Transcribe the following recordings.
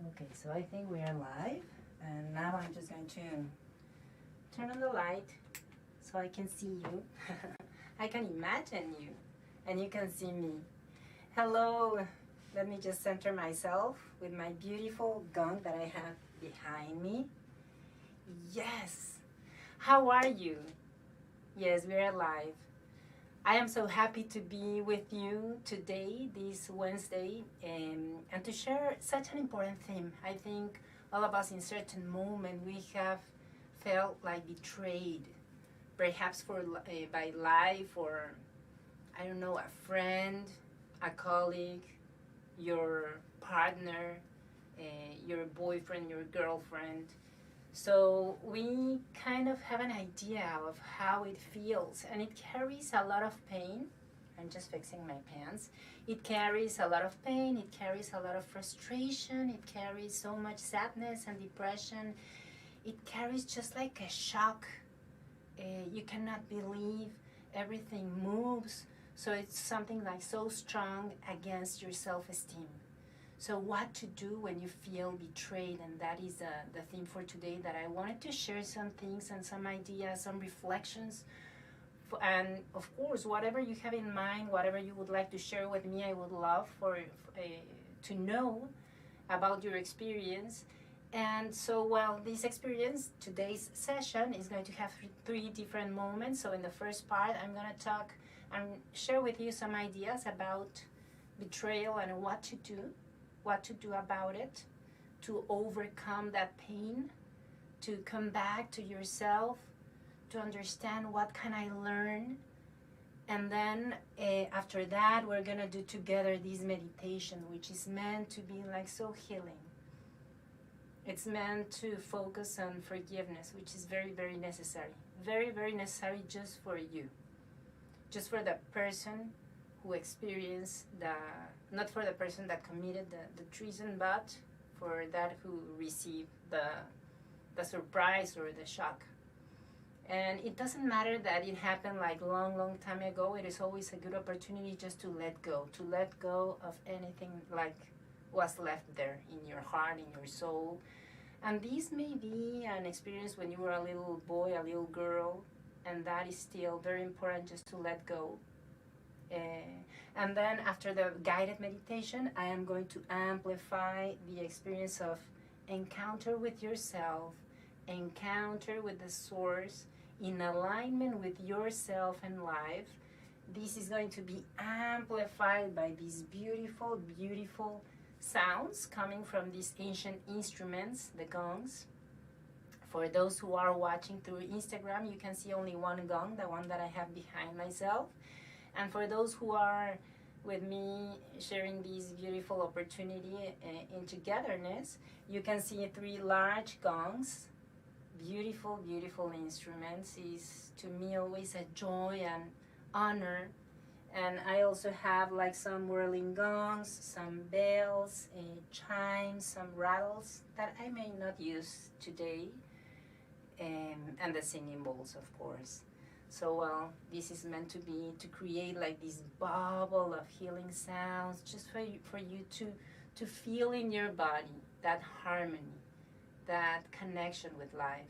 Okay, so I think we are live, and now I'm just going to turn on the light so I can see you. I can imagine you, and you can see me. Hello, let me just center myself with my beautiful gong that I have behind me. Yes, how are you? Yes, we are live. I am so happy to be with you today, this Wednesday, and to share such an important theme. I think all of us in certain moment we have felt like betrayed, perhaps by life or I don't know, a friend, a colleague, your partner, your boyfriend, your girlfriend. So we kind of have an idea of how it feels, and it carries a lot of pain. I'm just fixing my pants. It carries a lot of pain, it carries a lot of frustration, it carries so much sadness and depression. It carries just like a shock. You cannot believe everything moves. So it's something like so strong against your self-esteem. So what to do when you feel betrayed, and that is the theme for today, that I wanted to share some things and some ideas, some reflections. And of course, whatever you have in mind, whatever you would like to share with me, I would love to know about your experience. And so, well, this experience, today's session is going to have three different moments. So in the first part, I'm going to talk and share with you some ideas about betrayal and what to do about it, to overcome that pain, to come back to yourself, to understand what can I learn. And then after that, we're gonna do together this meditation, which is meant to be like so healing. It's meant to focus on forgiveness, which is very, very necessary. Very, very necessary just for you. Just for the person who experienced not for the person that committed the treason, but for that who received the surprise or the shock. And it doesn't matter that it happened like long time ago. It is always a good opportunity just to let go of anything like was left there in your heart, in your soul. And this may be an experience when you were a little boy, a little girl, and that is still very important, just to let go. And then after the guided meditation, I am going to amplify the experience of encounter with yourself, encounter with the source, in alignment with yourself and life. This is going to be amplified by these beautiful, beautiful sounds coming from these ancient instruments, the gongs. For those who are watching through Instagram, you can see only one gong, the one that I have behind myself. And for those who are with me sharing this beautiful opportunity in togetherness, you can see three large gongs. Beautiful, beautiful instruments. Is to me always a joy and honor. And I also have like some whirling gongs, some bells, chimes, some rattles that I may not use today, and the singing bowls, of course. So, well, this is meant to create like this bubble of healing sounds, just for you to feel in your body that harmony, that connection with life.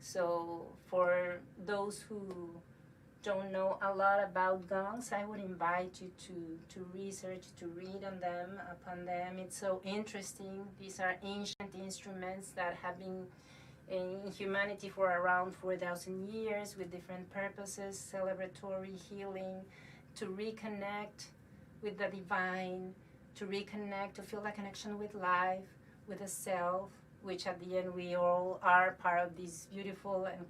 So for those who don't know a lot about gongs, I would invite you to research, to read on them, upon them. It's so interesting. These are ancient instruments that have been in humanity for around 4,000 years with different purposes, celebratory, healing, to reconnect with the divine, to reconnect, to feel that connection with life, with the self, which at the end we all are part of this beautiful and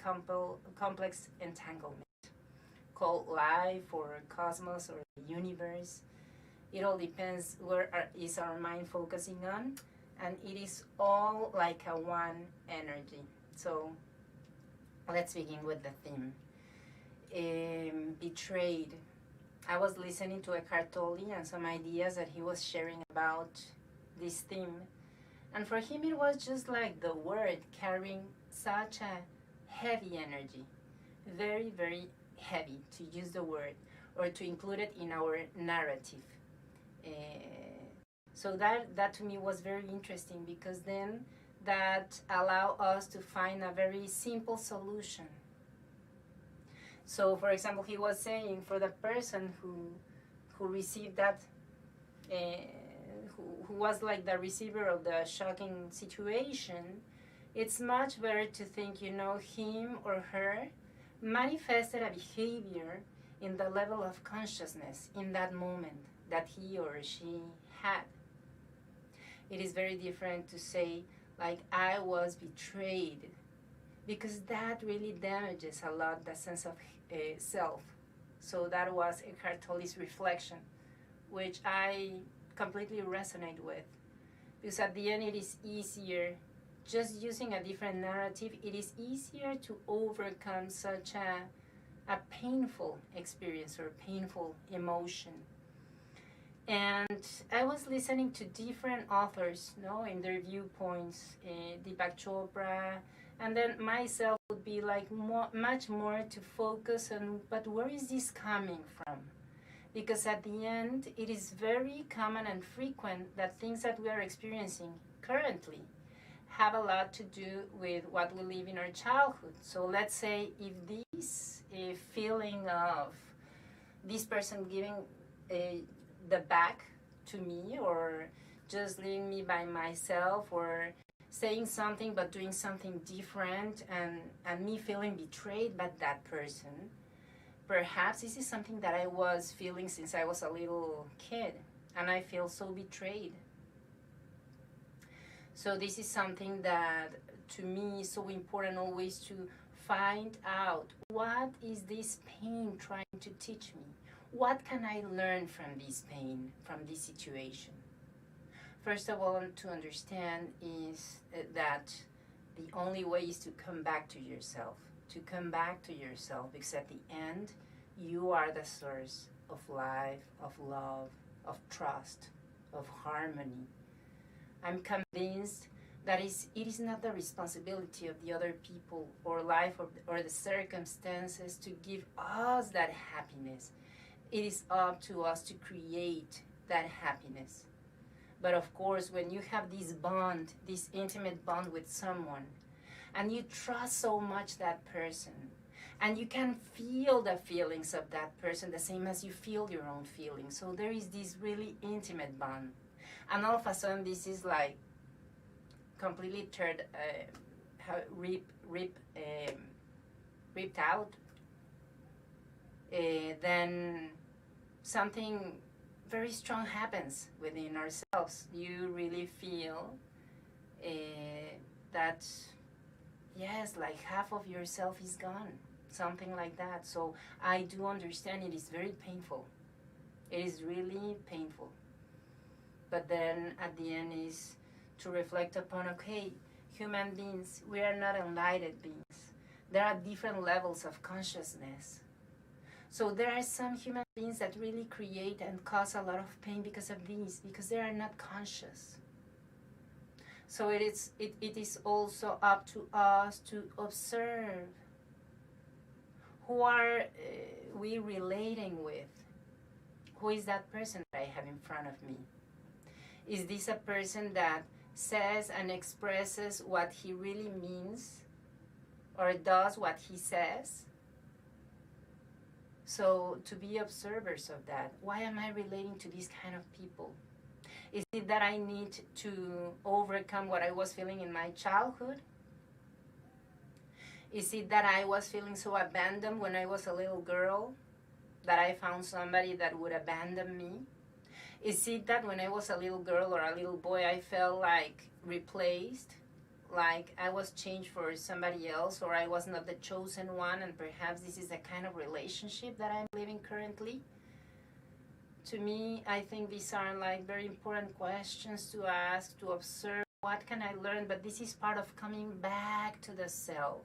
complex entanglement called life or cosmos or the universe. It all depends where is our mind focusing on, and it is all like a one energy. So let's begin with the theme. Betrayed. I was listening to Eckhart Tolle and some ideas that he was sharing about this theme, and for him it was just like the word carrying such a heavy energy, very, very heavy, to use the word or to include it in our narrative. So that to me was very interesting, because then that allow us to find a very simple solution. So, for example, he was saying, for the person who received that, uh, who was like the receiver of the shocking situation, it's much better to think, him or her manifested a behavior in the level of consciousness in that moment that he or she had. It is very different to say, like, I was betrayed, because that really damages a lot the sense of self. So that was Eckhart Tolle's reflection, which I completely resonate with, because at the end it is easier, just using a different narrative, it is easier to overcome such a painful experience or painful emotion. And I was listening to different authors, in their viewpoints, Deepak Chopra, and then myself would be like much more to focus on, but where is this coming from? Because at the end, it is very common and frequent that things that we are experiencing currently have a lot to do with what we live in our childhood. So let's say if this feeling of this person giving the back to me, or just leaving me by myself, or saying something but doing something different, and me feeling betrayed by that person, perhaps this is something that I was feeling since I was a little kid, and I feel so betrayed. So this is something that to me is so important, always to find out, what is this pain trying to teach me? What can I learn from this pain, from this situation? First of all, to understand is that the only way is to come back to yourself, because at the end, you are the source of life, of love, of trust, of harmony. I'm convinced that it is not the responsibility of the other people or life or the circumstances to give us that happiness. It is up to us to create that happiness. But of course, when you have this bond, this intimate bond with someone, and you trust so much that person, and you can feel the feelings of that person the same as you feel your own feelings. So there is this really intimate bond. And all of a sudden, this is like completely ripped out. Then something very strong happens within ourselves. You really feel that, yes, like half of yourself is gone, something like that. So I do understand it is very painful. It is really painful. But then at the end is to reflect upon, okay, human beings, we are not enlightened beings. There are different levels of consciousness. So there are some human beings that really create and cause a lot of pain because of these, because they are not conscious. So it is also up to us to observe, who are we relating with? Who is that person that I have in front of me? Is this a person that says and expresses what he really means, or does what he says? So to be observers of that, why am I relating to these kind of people? Is it that I need to overcome what I was feeling in my childhood? Is it that I was feeling so abandoned when I was a little girl, that I found somebody that would abandon me? Is it that when I was a little girl or a little boy, I felt like replaced, like I was changed for somebody else, or I was not the chosen one, and perhaps this is the kind of relationship that I'm living currently? To me, I think these are like very important questions to ask, to observe. What can I learn? But this is part of coming back to the self.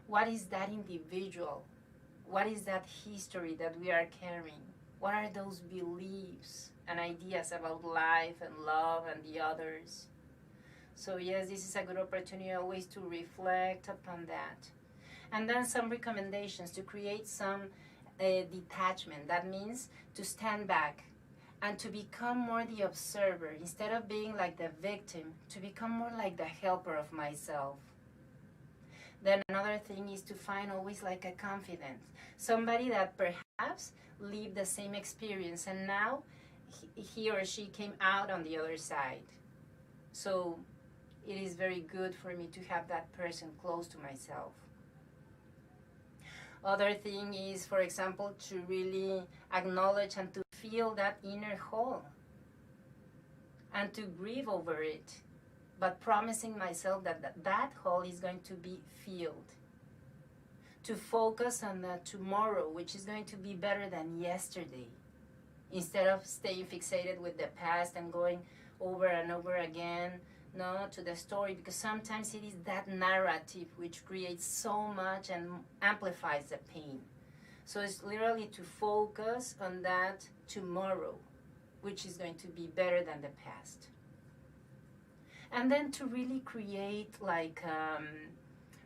What is that individual? What is that history that we are carrying? What are those beliefs and ideas about life and love and the others? So yes, this is a good opportunity always to reflect upon that. And then some recommendations to create some detachment. That means to stand back and to become more the observer instead of being like the victim, to become more like the helper of myself. Then another thing is to find always like a confidant, somebody that perhaps lived the same experience and now he or she came out on the other side. So it is very good for me to have that person close to myself. Other thing is, for example, to really acknowledge and to feel that inner hole and to grieve over it, but promising myself that that hole is going to be filled. To focus on the tomorrow, which is going to be better than yesterday, instead of staying fixated with the past and going over and over again, no, to the story, because sometimes it is that narrative which creates so much and amplifies the pain. So it's literally to focus on that tomorrow, which is going to be better than the past. And then to really create like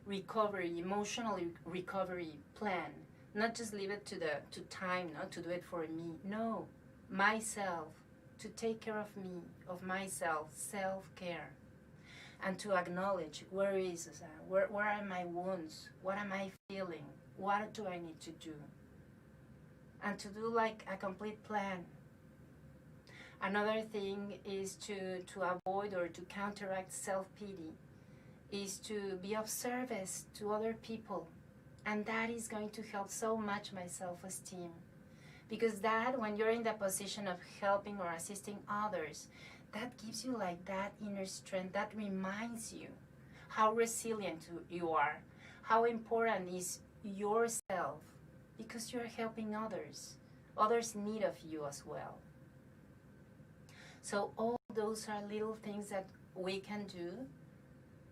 recovery, emotional recovery plan. Not just leave it to time, not to do it for me. No, myself, to take care of me, of myself, self-care. And to acknowledge where are my wounds, what am I feeling, what do I need to do? And to do like a complete plan. Another thing is to avoid or to counteract self-pity, is to be of service to other people. And that is going to help so much my self-esteem. Because that, when you're in the position of helping or assisting others, that gives you like that inner strength, that reminds you how resilient you are, how important is yourself, because you're helping others. Others need of you as well. So all those are little things that we can do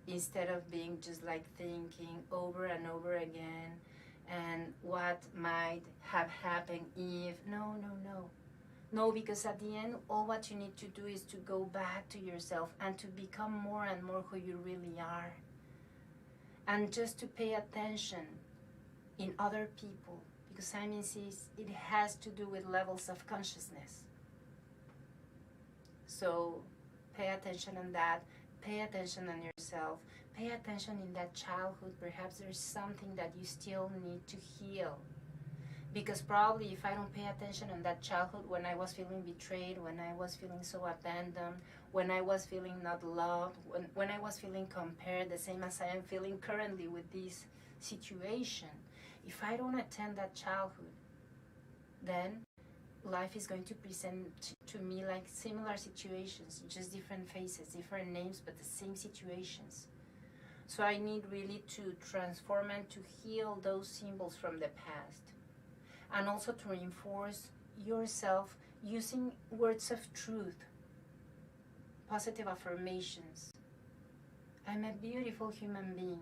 instead of being just like thinking over and over again and what might have happened if. No, because at the end, all what you need to do is to go back to yourself and to become more and more who you really are. And just to pay attention in other people, because Simon says it has to do with levels of consciousness. So pay attention on that, pay attention on yourself, pay attention in that childhood. Perhaps there's something that you still need to heal. Because probably if I don't pay attention on that childhood, when I was feeling betrayed, when I was feeling so abandoned, when I was feeling not loved, when I was feeling compared, the same as I am feeling currently with this situation, if I don't attend that childhood, then life is going to present to me like similar situations, just different faces, different names, but the same situations. So I need really to transform and to heal those symbols from the past. And also to reinforce yourself using words of truth, positive affirmations. I'm a beautiful human being.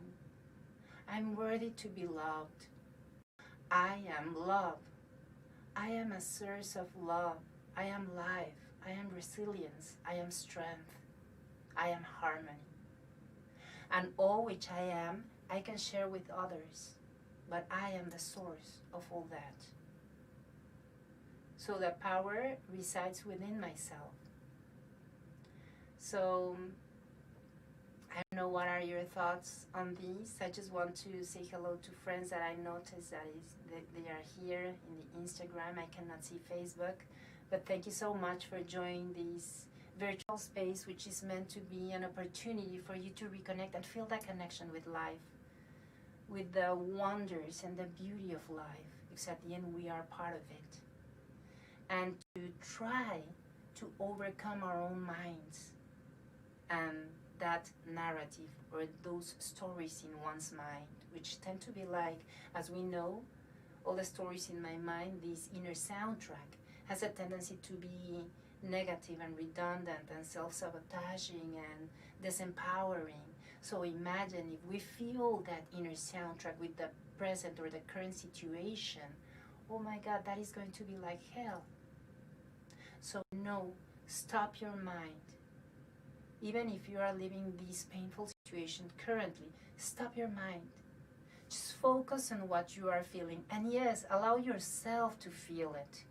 I'm worthy to be loved. I am love. I am a source of love. I am life. I am resilience. I am strength. I am harmony. And all which I am, I can share with others. But I am the source of all that. So the power resides within myself. So I don't know what are your thoughts on these. I just want to say hello to friends that I noticed that they are here in the Instagram. I cannot see Facebook. But thank you so much for joining this virtual space, which is meant to be an opportunity for you to reconnect and feel that connection with life, with the wonders and the beauty of life, because at the end we are part of it. And to try to overcome our own minds and that narrative or those stories in one's mind, which tend to be like, as we know, all the stories in my mind, this inner soundtrack has a tendency to be negative and redundant and self-sabotaging and disempowering. So imagine if we feel that inner soundtrack with the present or the current situation, oh my God, that is going to be like hell. So no, stop your mind. Even if you are living this painful situation currently, stop your mind. Just focus on what you are feeling. And yes, allow yourself to feel it.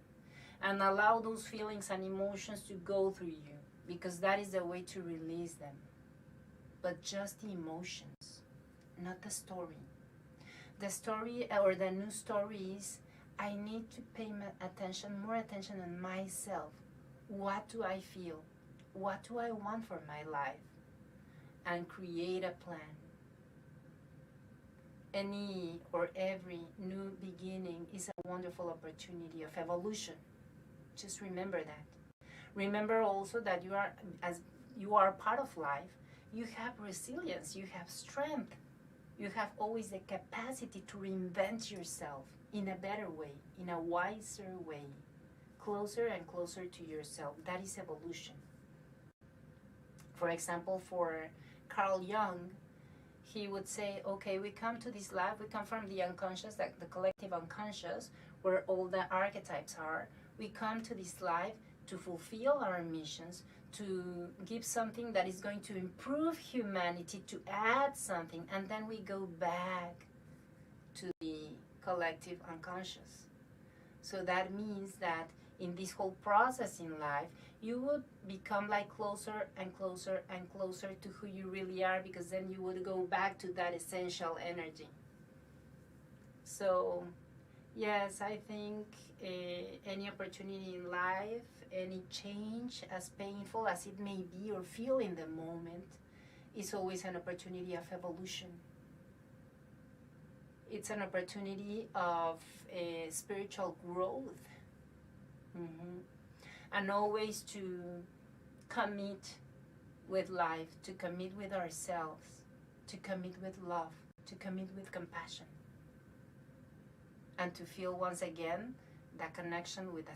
and allow those feelings and emotions to go through you, because that is the way to release them. But just the emotions, not the story. The story or the new story is, I need to pay more attention on myself. What do I feel? What do I want for my life? And create a plan. Any or every new beginning is a wonderful opportunity of evolution. Just remember that. Remember also that as you are part of life, you have resilience, you have strength, you have always the capacity to reinvent yourself in a better way, in a wiser way, closer and closer to yourself. That is evolution. For example, for Carl Jung, he would say, okay, we come to this life, we come from the unconscious, the collective unconscious, where all the archetypes are. We come to this life to fulfill our missions, to give something that is going to improve humanity, to add something, and then we go back to the collective unconscious. So that means that in this whole process in life, you would become like closer and closer and closer to who you really are, because then you would go back to that essential energy. So yes, I think any opportunity in life, any change, as painful as it may be or feel in the moment, is always an opportunity of evolution. It's an opportunity of spiritual growth. And always to commit with life, to commit with ourselves, to commit with love, to commit with compassion, and to feel once again that connection with the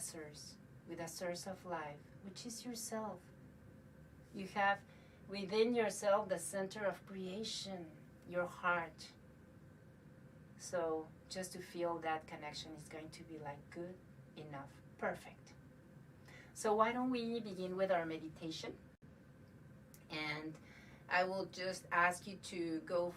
source of life, which is yourself. You have within yourself the center of creation, your heart. So just to feel that connection is going to be like good enough, perfect. So why don't we begin with our meditation? And I will just ask you to go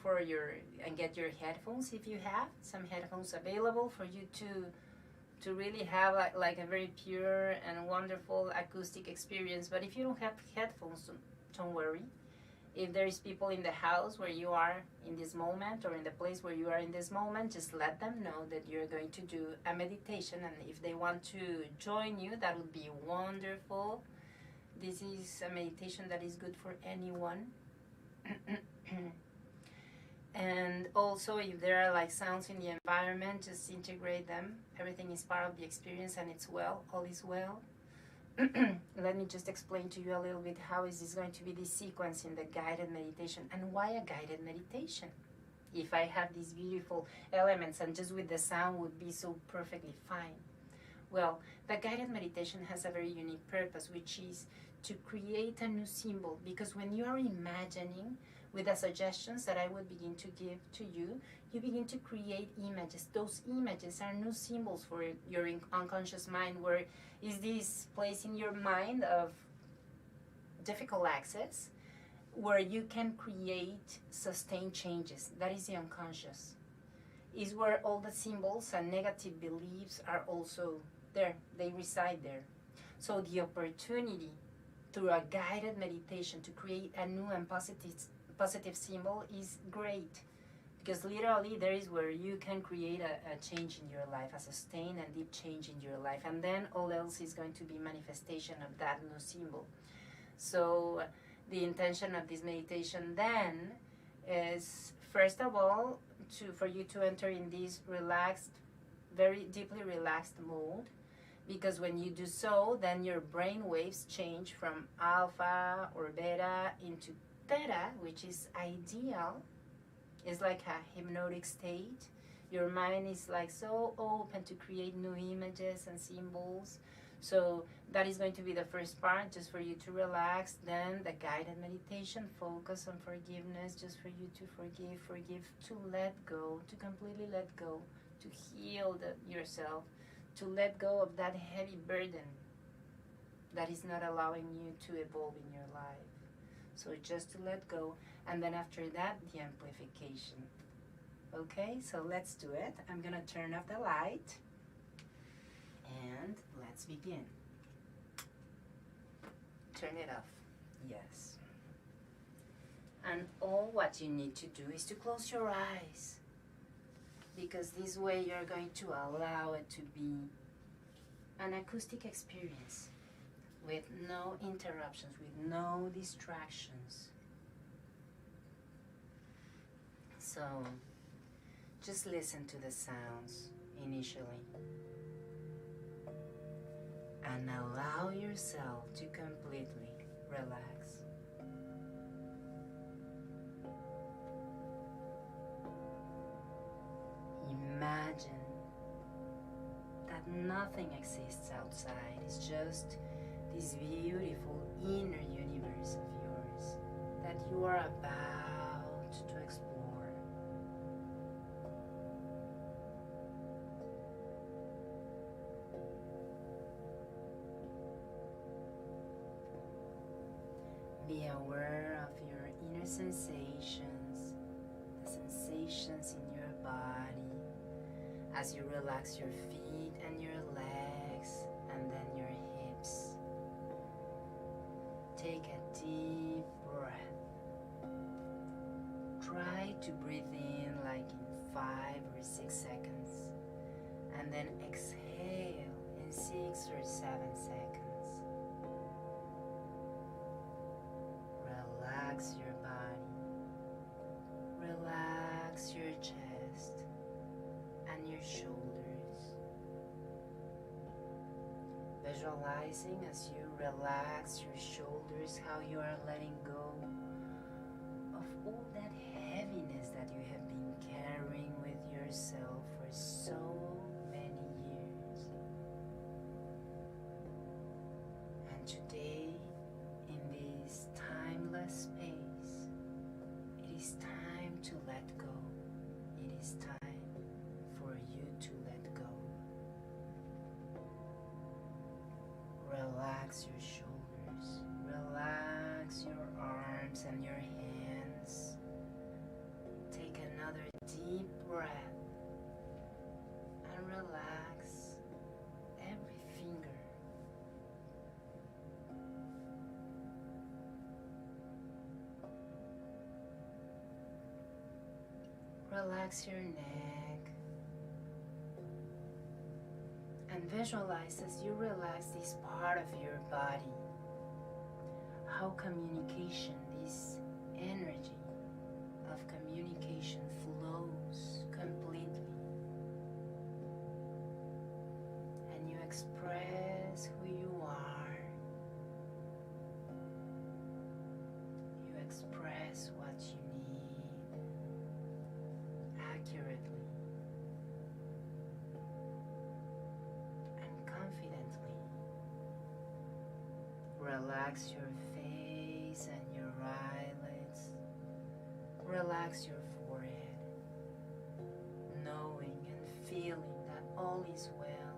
and get your headphones if you have some headphones available for you to really have like a very pure and wonderful acoustic experience. But if you don't have headphones, don't worry. If there is people in the house where you are in this moment, or in the place where you are in this moment, just let them know that you're going to do a meditation, and if they want to join you, that would be wonderful. This is a meditation that is good for anyone. And also, if there are like sounds in the environment, just integrate them. Everything is part of the experience, and it's well, all is well. Let me just explain to you a little bit how is this going to be the sequence in the guided meditation, and why a guided meditation. If I have these beautiful elements and just with the sound would be so perfectly fine. Well, the guided meditation has a very unique purpose, which is to create a new symbol, because when you are imagining with the suggestions that I would begin to give to you, you begin to create images. Those images are new symbols for your unconscious mind, where is this place in your mind of difficult access, where you can create sustained changes. That is the unconscious. Is where all the symbols and negative beliefs are also there. They reside there. So the opportunity through a guided meditation to create a new and positive symbol is great, because literally there is where you can create a change in your life, a sustained and deep change in your life, and then all else is going to be manifestation of that new symbol. So the intention of this meditation then is, first of all, for you to enter in this relaxed, very deeply relaxed mode, because when you do so, then your brain waves change from alpha or beta into theta, which is ideal. It's like a hypnotic state. Your mind is like so open to create new images and symbols. So that is going to be the first part, just for you to relax. Then the guided meditation, focus on forgiveness, just for you to forgive, to let go, to completely let go, to heal yourself, to let go of that heavy burden that is not allowing you to evolve in your life. So just to let go, and then after that, the amplification. Okay, so let's do it. I'm gonna turn off the light. And let's begin. Turn it off. Yes. And all what you need to do is to close your eyes, because this way you're going to allow it to be an acoustic experience with no interruptions, with no distractions. So just listen to the sounds initially and allow yourself to completely relax. Imagine that nothing exists outside. It's just this beautiful inner universe of yours that you are about to explore. Be aware of your inner sensations, the sensations in your body, as you relax your feet and your legs and then your hips. Take a deep breath. Try to breathe in like in 5 or 6 seconds, and then exhale in 6 or 7 seconds. Relax your body, relax your chest and your shoulders. Visualizing as you relax your shoulders how you are letting go of all that heaviness that you have been carrying with yourself for so many years. And today, in this timeless space, it is time to let go. It is time for you to let go. Relax your shoulders, relax your arms and your hands. Take another deep breath and relax every finger. Relax your neck and visualize as you relax this part of your body, how communication, this energy of communication flows completely, and you express who you are. You express what you need accurately and confidently. Relax your face and your eyelids. Relax your forehead, knowing and feeling that all is well.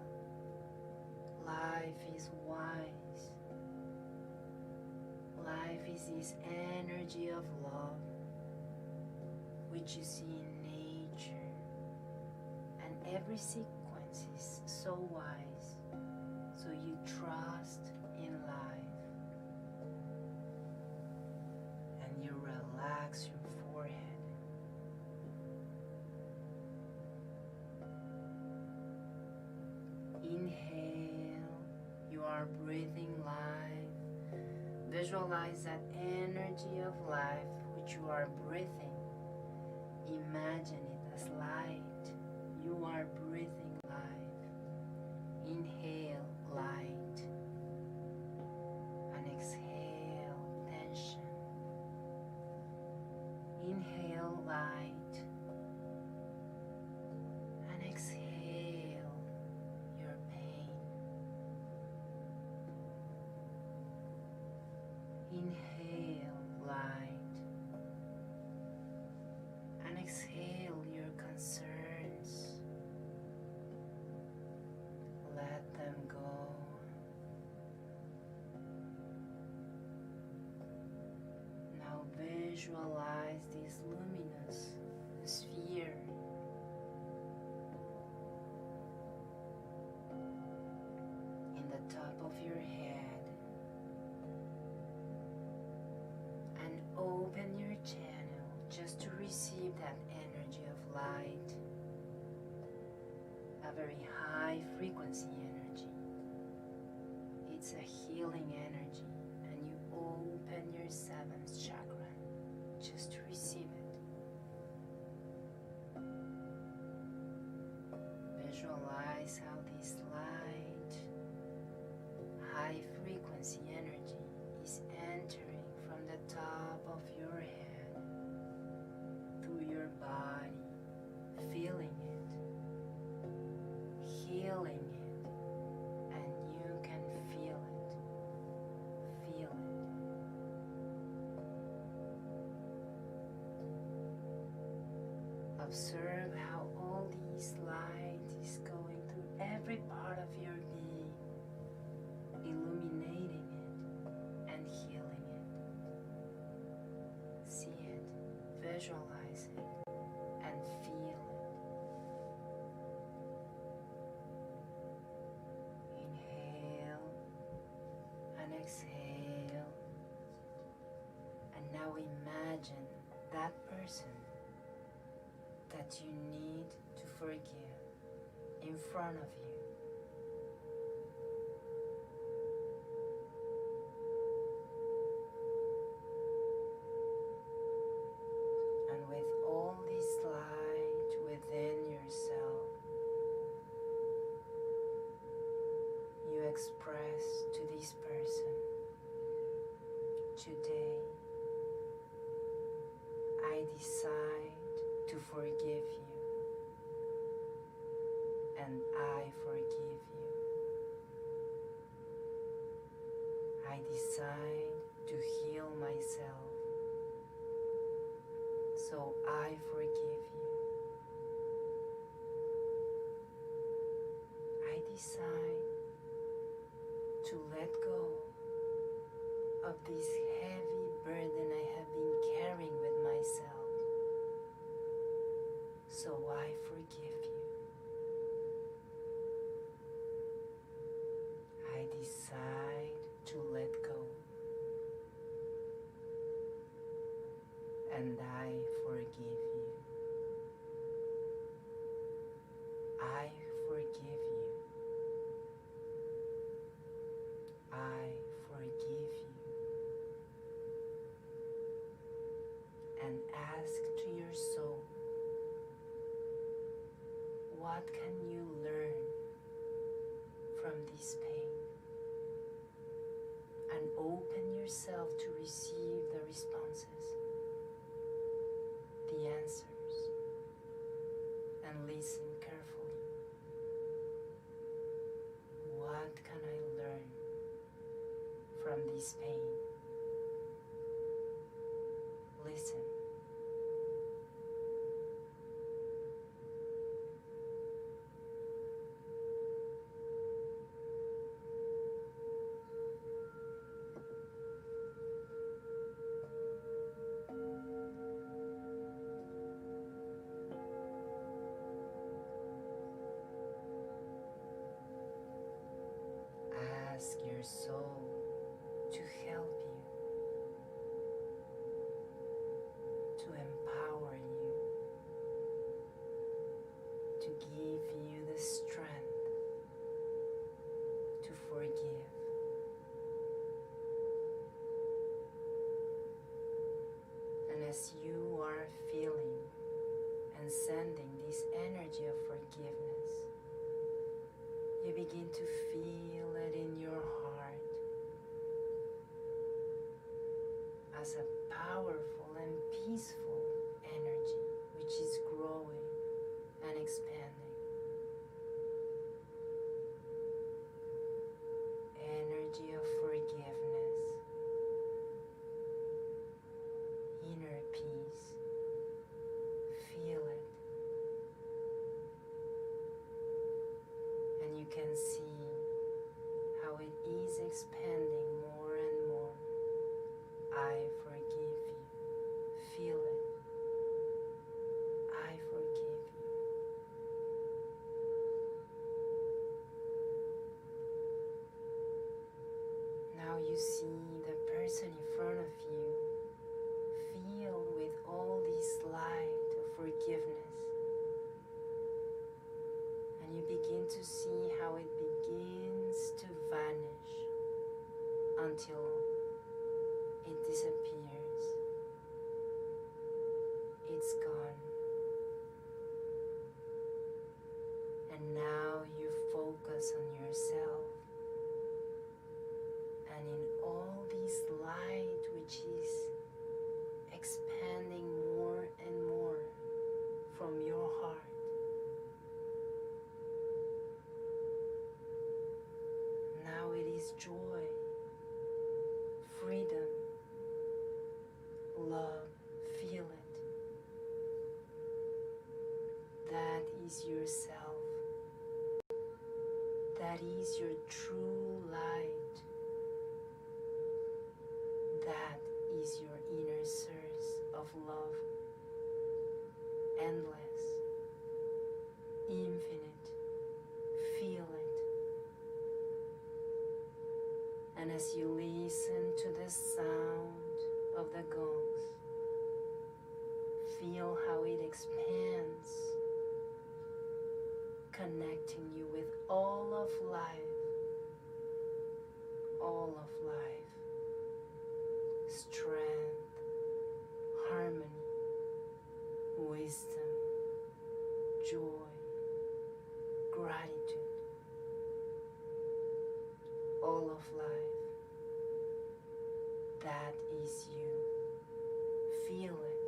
Life is wise. Life is this energy of love which you see in nature, and every sequence is so wise, so you trust in life, and you relax your forehead. Inhale, you are breathing life. Visualize that energy of life which you are breathing. Imagine it as light. You are breathing life. Inhale light and exhale tension. Inhale light and exhale your pain. Inhale light and exhale your concerns. Let them go. Now visualize this luminous sphere of your head and open your channel just to receive that energy of light, a very high frequency energy. It's a healing energy, and you open your seventh chakra just to receive it. Visualize how this light, high frequency energy is entering from the top of your head through your body, feeling it, healing it, and you can feel it, feel it. Observe how all this light is going through every part of your being, illuminating it and healing it. See it, visualize it, and feel it. Inhale and exhale. And now imagine that person that you need to forgive in front of you. And with all this light within yourself, you express to this person, today I decide to forgive you, and I forgive you. I decide to heal myself, so I forgive you. I decide to let go of this heavy burden I have been carrying with myself, so I forgive you. I decide to let go, and I forgive you. I forgive you. I forgive you. And ask to your soul, what can you learn from this pain? And open yourself to receive the responses, the answers, and listen carefully. What can I learn from this pain? Listen. Ask your soul to help you, to empower you, to give you the strength to forgive. And as you are feeling and sending this energy of forgiveness, you begin to feel it in your heart as a powerful and peaceful energy which is growing and expanding. Energy of forgiveness, inner peace. Feel it. And you can see how it is expanding more and more. I forgive you. Feel it. love. Feel it. That is yourself. That is your true light. That is your inner source of love. Endless, infinite. Feel it. And as you listen to the sound of the gongs, feel how it expands, connecting you with all of life, all of life, strength, harmony, wisdom, joy, gratitude, all of life. That is you. Feel it.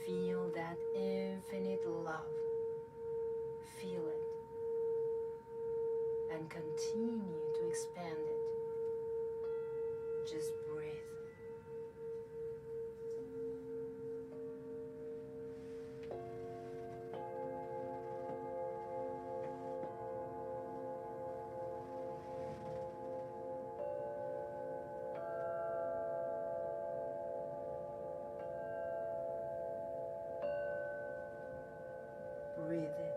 Feel that infinite love. Feel it. And continue to expand it. Just breathe. Breathe it.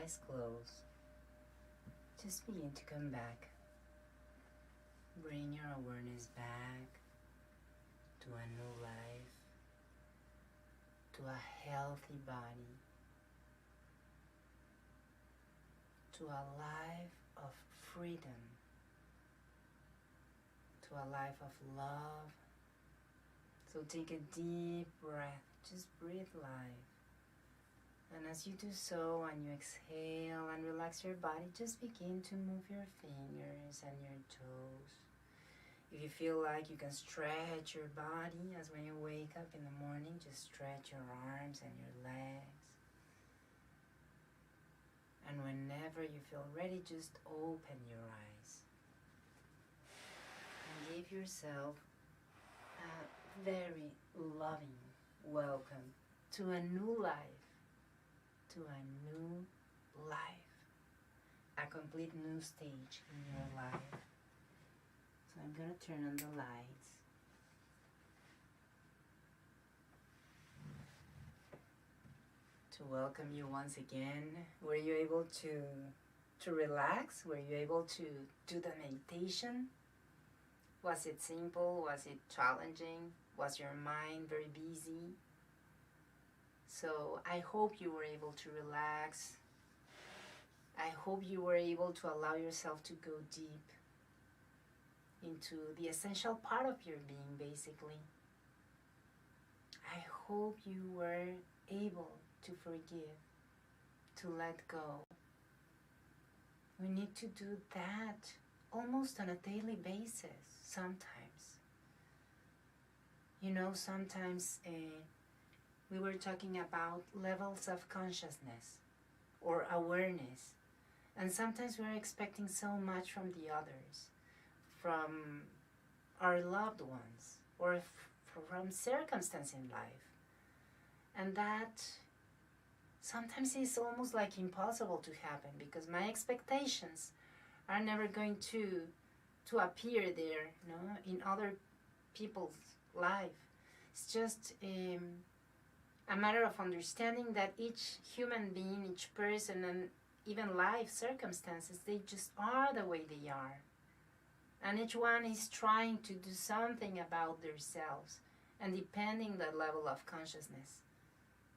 eyes closed, just begin to come back. Bring your awareness back to a new life, to a healthy body, to a life of freedom, to a life of love. So take a deep breath, just breathe life. And as you do so, and you exhale and relax your body, just begin to move your fingers and your toes. If you feel like you can stretch your body, as when you wake up in the morning, just stretch your arms and your legs. And whenever you feel ready, just open your eyes. And give yourself a very loving welcome to a new life. To a new life. A complete new stage in your life. So I'm going to turn on the lights. To welcome you once again. Were you able to relax? Were you able to do the meditation? Was it simple? Was it challenging? Was your mind very busy? So I hope you were able to relax. I hope you were able to allow yourself to go deep into the essential part of your being, basically. I hope you were able to forgive, to let go. We need to do that almost on a daily basis, sometimes. You know, sometimes we were talking about levels of consciousness or awareness. And sometimes we're expecting so much from the others, from our loved ones, or from circumstance in life. And that sometimes is almost like impossible to happen, because my expectations are never going to appear there, you know, in other people's life. It's just a matter of understanding that each human being, each person, and even life circumstances, they just are the way they are. And each one is trying to do something about themselves. And depending the level of consciousness,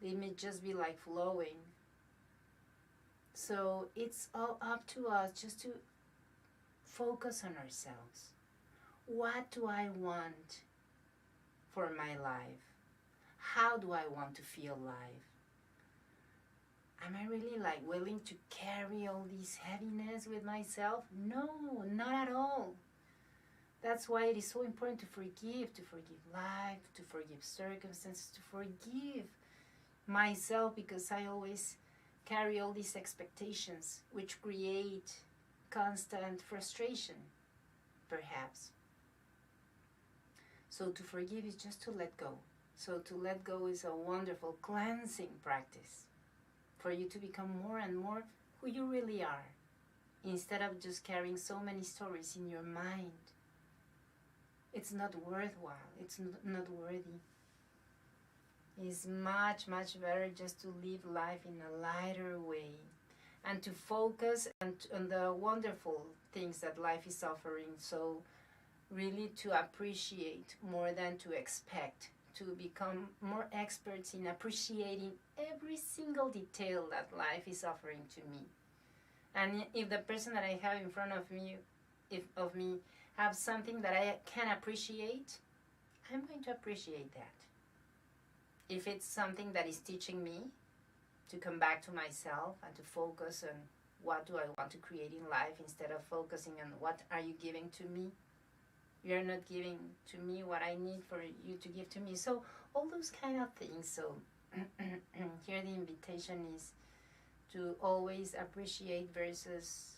they may just be like flowing. So it's all up to us just to focus on ourselves. What do I want for my life? How do I want to feel life? Am I really like willing to carry all this heaviness with myself? No, not at all. That's why it is so important to forgive life, to forgive circumstances, to forgive myself, because I always carry all these expectations which create constant frustration, perhaps. So to forgive is just to let go. So to let go is a wonderful cleansing practice for you to become more and more who you really are, instead of just carrying so many stories in your mind. It's not worthwhile. It's not worthy. It's much, much better just to live life in a lighter way and to focus on the wonderful things that life is offering. So really to appreciate more than to expect, to become more experts in appreciating every single detail that life is offering to me. And if the person that I have in front of me, have something that I can appreciate, I'm going to appreciate that. If it's something that is teaching me to come back to myself and to focus on what do I want to create in life, instead of focusing on what are you giving to me. You're not giving to me what I need for you to give to me. So all those kind of things. So here the invitation is to always appreciate versus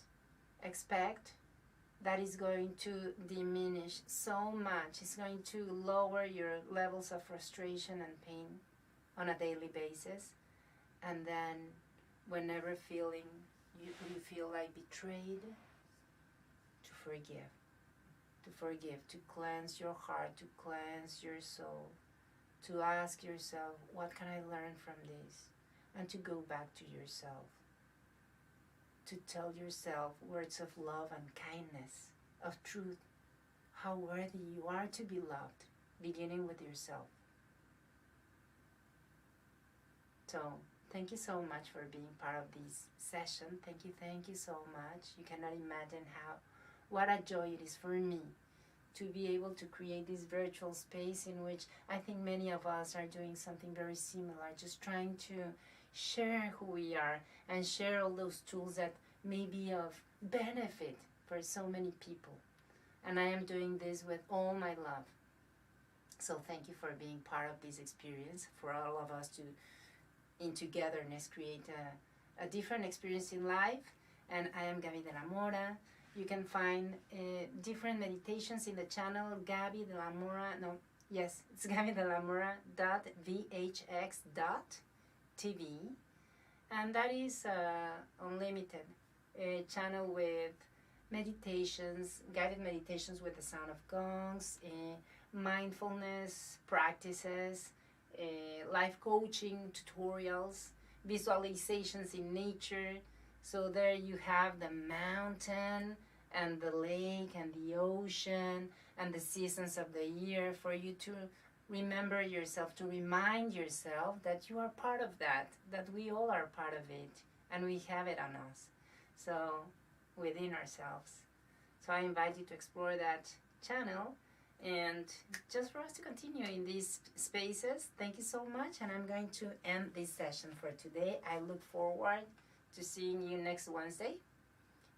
expect. That is going to diminish so much. It's going to lower your levels of frustration and pain on a daily basis. And then whenever you feel like betrayed, to forgive, to cleanse your heart, to cleanse your soul, to ask yourself, what can I learn from this? And to go back to yourself. to tell yourself words of love and kindness, of truth, how worthy you are to be loved, beginning with yourself. So, thank you so much for being part of this session. Thank you so much. You cannot imagine what a joy it is for me to be able to create this virtual space in which I think many of us are doing something very similar, just trying to share who we are and share all those tools that may be of benefit for so many people. And I am doing this with all my love. So thank you for being part of this experience, for all of us to, in togetherness, create a different experience in life. And I am Gaby de la Mora. You can find different meditations in the channel, Gaby de la Mora, it's gabydelamora.vhx.tv. And that is unlimited channel with meditations, guided meditations with the sound of gongs, mindfulness practices, life coaching tutorials, visualizations in nature. So there you have the mountain and the lake and the ocean and the seasons of the year for you to remember yourself, to remind yourself that you are part of that we all are part of it, and we have it on us, so within ourselves. So I invite you to explore that channel, and just for us to continue in these spaces. Thank you so much, and I'm going to end this session for today. I look forward to seeing you next Wednesday,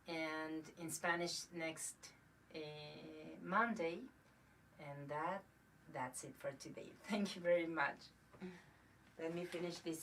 and in Spanish next Monday, and that's it for today. Thank you very much. Let me finish this